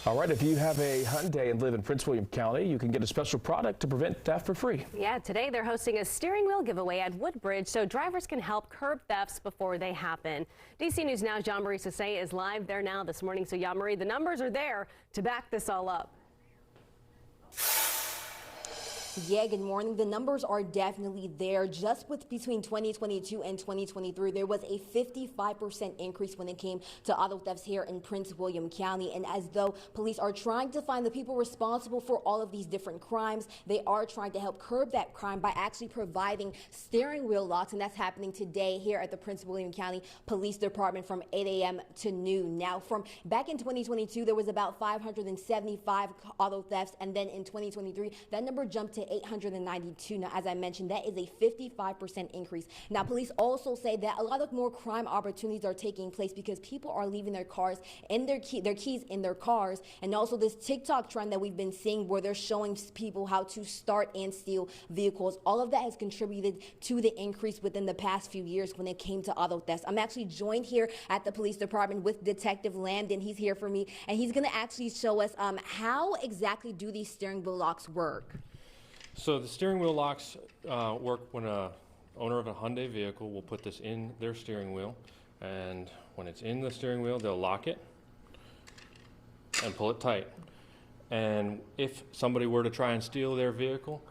All right, if you have a Hyundai and live in Prince William County, you can get a special product to prevent theft for free. Yeah, today they're hosting a steering wheel giveaway at Woodbridge so drivers can help curb thefts before they happen. DC News Now's Jean-Marie Sasay is live there now this morning. So Jean-Marie, the numbers are there to back this all up. Yeah, good morning. The numbers are definitely there. Just with between 2022 and 2023, there was a 55% increase when it came to auto thefts here in Prince William County. And as though police are trying to find the people responsible for all of these different crimes, they are trying to help curb that crime by actually providing steering wheel locks. And that's happening today here at the Prince William County Police Department from 8 a.m. to noon. Now, from back in 2022, there was about 575 auto thefts. And then in 2023, that number jumped to 892. Now, as I mentioned, that is a 55% increase. Now, police also say that a lot of more crime opportunities are taking place because people are leaving their cars in their keys in their cars, and also this TikTok trend that we've been seeing where they're showing people how to start and steal vehicles. All of that has contributed to the increase within the past few years when it came to auto thefts. I'm actually joined here at the police department with Detective Landon. He's here for me, and he's going to actually show us how exactly do these steering wheel locks work. So the steering wheel locks work when a owner of a Hyundai vehicle will put this in their steering wheel, and when it's in the steering wheel, they'll lock it and pull it tight. And if somebody were to try and steal their vehicle,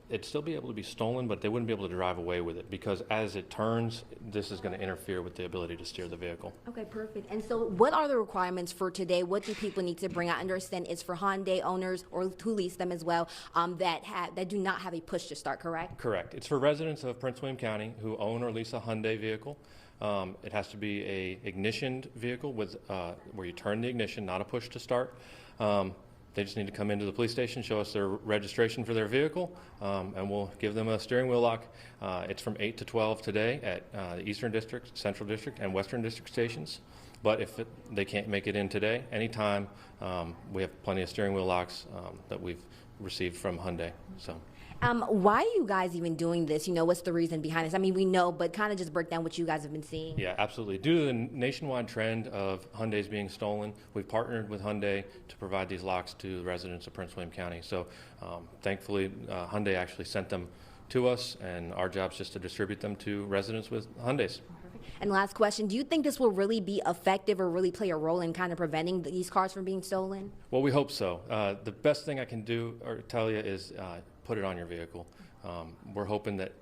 it'd still be able to be stolen, but they wouldn't be able to drive away with it because as it turns, this is going to interfere with the ability to steer the vehicle. Okay, perfect. And so what are the requirements for today? What do people need to bring? I understand it's for Hyundai owners or who lease them as well that do not have a push to start, correct? Correct. It's for residents of Prince William County who own or lease a Hyundai vehicle. It has to be a ignitioned vehicle with where you turn the ignition, not a push to start. They just need to come into the police station, show us their registration for their vehicle, and we'll give them a steering wheel lock. It's from 8 to 12 today at the Eastern District, Central District, and Western District stations. But if they can't make it in today, anytime, we have plenty of steering wheel locks that we've received from Hyundai. So. Why are you guys even doing this? You know, what's the reason behind this? I mean, we know, but kind of just break down what you guys have been seeing. Yeah, absolutely. Due to the nationwide trend of Hyundais being stolen, we've partnered with Hyundai to provide these locks to the residents of Prince William County. So thankfully, Hyundai actually sent them to us, and our job is just to distribute them to residents with Hyundais. And last question, do you think this will really be effective or really play a role in kind of preventing these cars from being stolen? Well, we hope so. The best thing I can do or tell you is put it on your vehicle. We're hoping that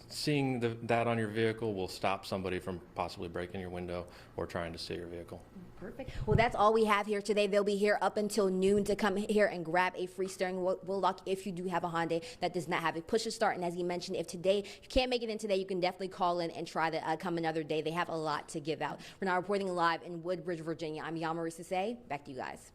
seeing that on your vehicle will stop somebody from possibly breaking your window or trying to steal your vehicle. Perfect. Well, that's all we have here today. They'll be here up until noon to come here and grab a free steering wheel lock if you do have a Hyundai that does not have a push to start. And as you mentioned, if you can't make it in today, you can definitely call in and try to come another day. They have a lot to give out. We're now reporting live in Woodbridge, Virginia. I'm Jean-Marie Sasay. Back to you guys.